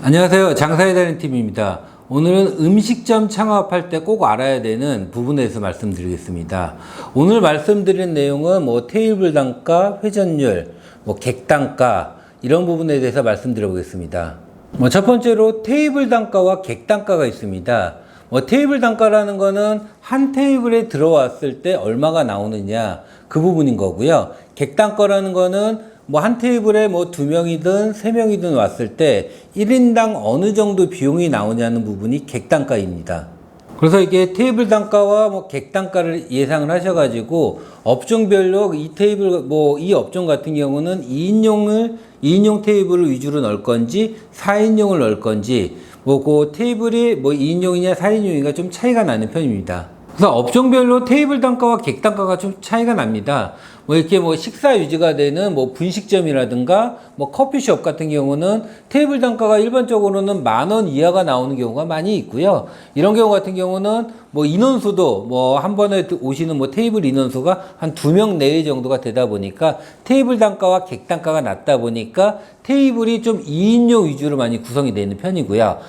안녕하세요. 장사의 달인팀입니다. 오늘은 음식점 창업할 때 꼭 알아야 되는 부분에 대해서 말씀드리겠습니다. 오늘 말씀드린 내용은 테이블 단가, 회전율, 객단가 이런 부분에 대해서 말씀드려 보겠습니다. 첫 번째로 테이블 단가와 객단가가 있습니다. 테이블 단가라는 거는 한 테이블에 들어왔을 때 얼마가 나오느냐 그 부분인 거고요. 객단가라는 거는 한 테이블에 2명이든 3명이든 왔을 때 1인당 어느 정도 비용이 나오냐는 부분이 객단가입니다. 그래서 이게 테이블 단가와 객단가를 예상을 하셔가지고 업종별로 이 테이블, 이 업종 같은 경우는 2인용 테이블을 위주로 넣을 건지 4인용을 넣을 건지 그 테이블이 2인용이냐 4인용이냐 좀 차이가 나는 편입니다. 그래서 업종별로 테이블 단가와 객단가가 좀 차이가 납니다. 이렇게 식사 유지가 되는 분식점이라든가 커피숍 같은 경우는 테이블 단가가 일반적으로는 10,000원 이하가 나오는 경우가 많이 있고요. 이런 경우 같은 경우는 인원수도 한 번에 오시는 테이블 인원수가 한 2명 내외 정도가 되다 보니까 테이블 단가와 객단가가 낮다 보니까 테이블이 좀 2인용 위주로 많이 구성이 되는 편이고요.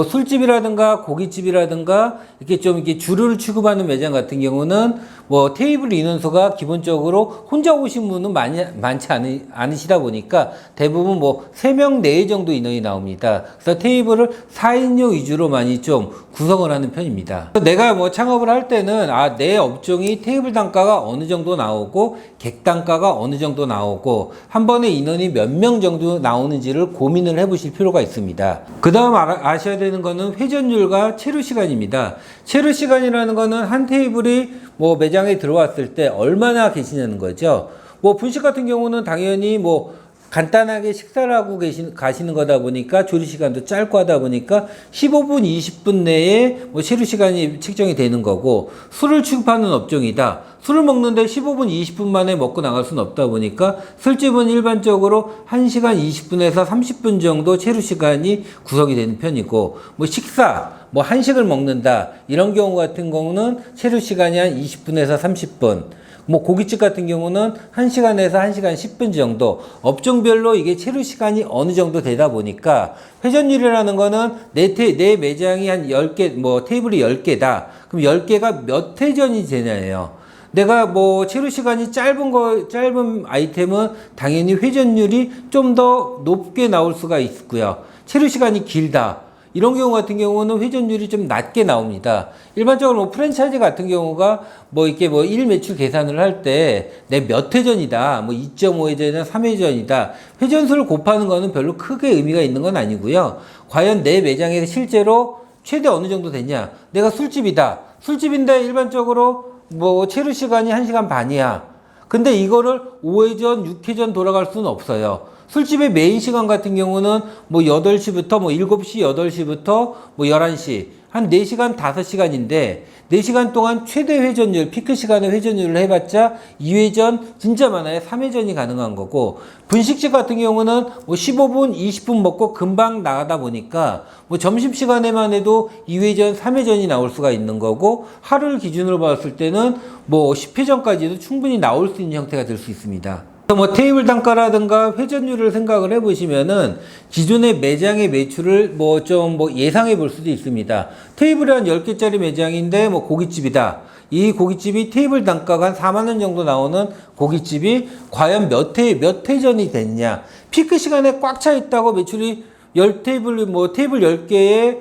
술집이라든가 고깃집이라든가 이렇게 주류를 취급하는 매장 같은 경우는 테이블 인원수가 기본적으로 혼자 오신 분은 많지 않으시다 보니까 대부분 3명 내외 정도 인원이 나옵니다. 그래서 테이블을 4인용 위주로 많이 좀 구성을 하는 편입니다. 내가 창업을 할 때는 내 업종이 테이블 단가가 어느 정도 나오고 객단가가 어느 정도 나오고 한 번에 인원이 몇 명 정도 나오는지를 고민을 해보실 필요가 있습니다. 그 다음 아셔야 되는 거는 회전율과 체류 시간입니다. 체류 시간이라는 거는 한 테이블이 매장에 들어왔을 때 얼마나 계시냐는 거죠. 분식 같은 경우는 당연히 간단하게 식사를 하고 가시는 거다 보니까 조리 시간도 짧고 하다 보니까 15분, 20분 내에 체류 시간이 측정이 되는 거고, 술을 취급하는 업종이다. 술을 먹는데 15분, 20분 만에 먹고 나갈 수는 없다 보니까 술집은 일반적으로 1시간 20분에서 30분 정도 체류 시간이 구성이 되는 편이고, 식사, 한식을 먹는다. 이런 경우 같은 경우는 체류 시간이 한 20분에서 30분. 고깃집 같은 경우는 1시간에서 1시간 10분 정도 업종별로 이게 체류 시간이 어느 정도 되다 보니까 회전율이라는 거는 내 매장이 한 10개, 테이블이 10개다. 그럼 10개가 몇 회전이 되냐예요. 내가 체류 시간이 짧은 아이템은 당연히 회전율이 좀 더 높게 나올 수가 있고요. 체류 시간이 길다. 이런 경우 같은 경우는 회전율이 좀 낮게 나옵니다. 일반적으로 프랜차이즈 같은 경우가 일 매출 계산을 할 때 내 몇 회전이다, 2.5회전이나 3회전이다. 회전수를 곱하는 거는 별로 크게 의미가 있는 건 아니고요. 과연 내 매장에서 실제로 최대 어느 정도 됐냐? 내가 술집이다. 술집인데 일반적으로 체류 시간이 1시간 반이야. 근데 이거를 5회전, 6회전 돌아갈 수는 없어요. 술집의 메인 시간 같은 경우는 8시부터 7시, 8시부터 11시 한 4시간, 5시간인데 4시간 동안 최대 회전율, 피크 시간의 회전율을 해봤자 2회전 진짜 많아요. 3회전이 가능한 거고, 분식집 같은 경우는 15분, 20분 먹고 금방 나가다 보니까 점심시간에만 해도 2회전, 3회전이 나올 수가 있는 거고, 하루를 기준으로 봤을 때는 10회전까지도 충분히 나올 수 있는 형태가 될 수 있습니다. 테이블 단가라든가 회전율을 생각을 해보시면은 기존의 매장의 매출을 예상해 볼 수도 있습니다. 테이블이 한 10개짜리 매장인데 고깃집이다. 이 고깃집이 테이블 단가가 한 4만원 정도 나오는 고깃집이 과연 몇 회전이 됐냐. 피크 시간에 꽉 차 있다고 매출이 테이블 10개에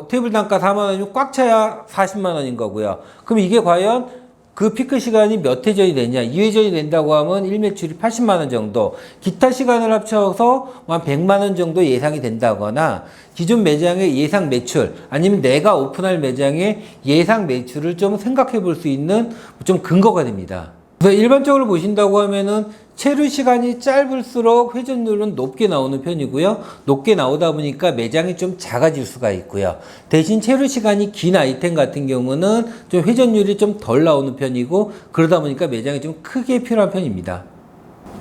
테이블 단가 4만원이면 꽉 차야 40만원인 거고요. 그럼 이게 과연 그 피크 시간이 몇 회전이 되냐. 2회전이 된다고 하면 1매출이 80만원 정도, 기타 시간을 합쳐서 한 100만원 정도 예상이 된다거나, 기존 매장의 예상 매출 아니면 내가 오픈할 매장의 예상 매출을 좀 생각해 볼 수 있는 좀 근거가 됩니다. 그래서 일반적으로 보신다고 하면은 체류 시간이 짧을수록 회전율은 높게 나오는 편이고요. 높게 나오다 보니까 매장이 좀 작아질 수가 있고요. 대신 체류 시간이 긴 아이템 같은 경우는 좀 회전율이 좀 덜 나오는 편이고, 그러다 보니까 매장이 좀 크게 필요한 편입니다.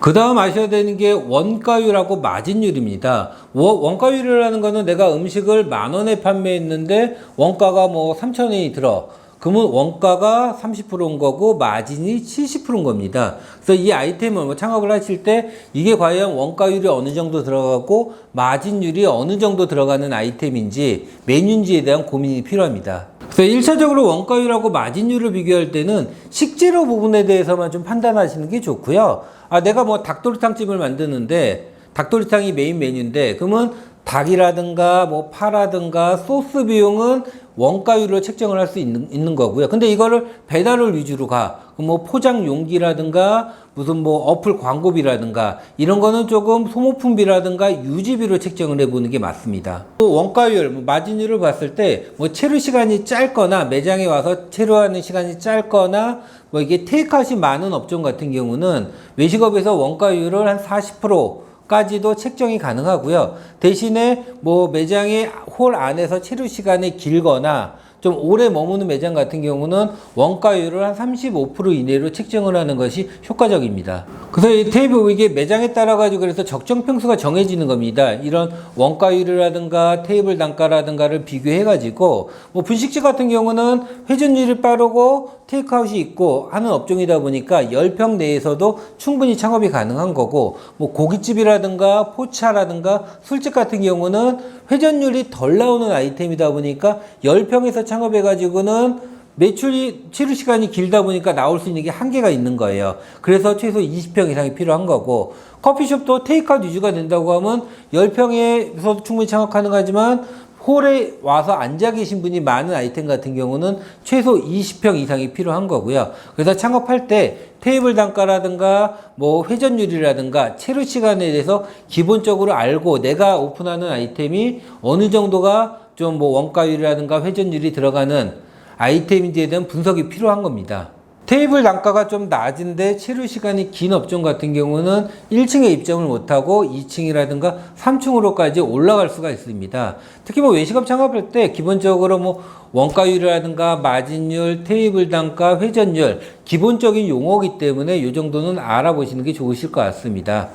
그 다음 아셔야 되는 게 원가율하고 마진율입니다. 원가율이라는 거는 내가 음식을 10,000원에 판매했는데 원가가 3,000원이 들어. 그러면 원가가 30%인 거고 마진이 70%인 겁니다. 그래서 이 아이템을 뭐 창업을 하실 때 이게 과연 원가율이 어느 정도 들어가고 마진율이 어느 정도 들어가는 아이템인지 메뉴인지에 대한 고민이 필요합니다. 그래서 1차적으로 원가율하고 마진율을 비교할 때는 식재료 부분에 대해서만 좀 판단하시는 게 좋고요. 내가 뭐 닭도리탕집을 만드는데 닭도리탕이 메인 메뉴인데 그러면 닭이라든가 뭐 파라든가 소스 비용은 원가율로 책정을 할 수 있는 거고요. 근데 이거를 배달을 위주로 가. 뭐 포장 용기라든가 무슨 뭐 어플 광고비라든가 이런 거는 조금 소모품비라든가 유지비로 책정을 해보는 게 맞습니다. 또 원가율, 마진율을 봤을 때 뭐 체류 시간이 짧거나 매장에 와서 체류하는 시간이 짧거나 뭐 이게 테이크아웃이 많은 업종 같은 경우는 외식업에서 원가율을 한 40% 까지도 책정이 가능하고요. 대신에 뭐 매장의 홀 안에서 체류 시간이 길거나 좀 오래 머무는 매장 같은 경우는 원가율을 한 35% 이내로 책정을 하는 것이 효과적입니다. 그래서 이 테이블 이게 매장에 따라 가지고 그래서 적정 평수가 정해지는 겁니다. 이런 원가율이라든가 테이블 단가라든가를 비교해 가지고 뭐 분식집 같은 경우는 회전율이 빠르고 테이크아웃이 있고 하는 업종이다 보니까 10평 내에서도 충분히 창업이 가능한 거고 뭐 고깃집이라든가 포차라든가 술집 같은 경우는 회전율이 덜 나오는 아이템이다 보니까 10평에서 창업해 가지고는 매출이 체류 시간이 길다 보니까 나올 수 있는 게 한계가 있는 거예요. 그래서 최소 20평 이상이 필요한 거고 커피숍도 테이크아웃 위주가 된다고 하면 10평에서도 충분히 창업 가능하지만 홀에 와서 앉아 계신 분이 많은 아이템 같은 경우는 최소 20평 이상이 필요한 거고요. 그래서 창업할 때 테이블 단가라든가 뭐 회전율이라든가 체류 시간에 대해서 기본적으로 알고 내가 오픈하는 아이템이 어느 정도가 좀 뭐 원가율이라든가 회전율이 들어가는 아이템인지에 대한 분석이 필요한 겁니다. 테이블 단가가 좀 낮은데 체류 시간이 긴 업종 같은 경우는 1층에 입점을 못하고 2층이라든가 3층으로까지 올라갈 수가 있습니다. 특히 뭐 외식업 창업할 때 기본적으로 뭐 원가율이라든가 마진율, 테이블 단가, 회전율 기본적인 용어이기 때문에 이 정도는 알아보시는 게 좋으실 것 같습니다.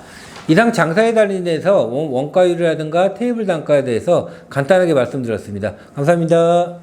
이상 장사에 관련해서 원가율이라든가 테이블 단가에 대해서 간단하게 말씀드렸습니다. 감사합니다.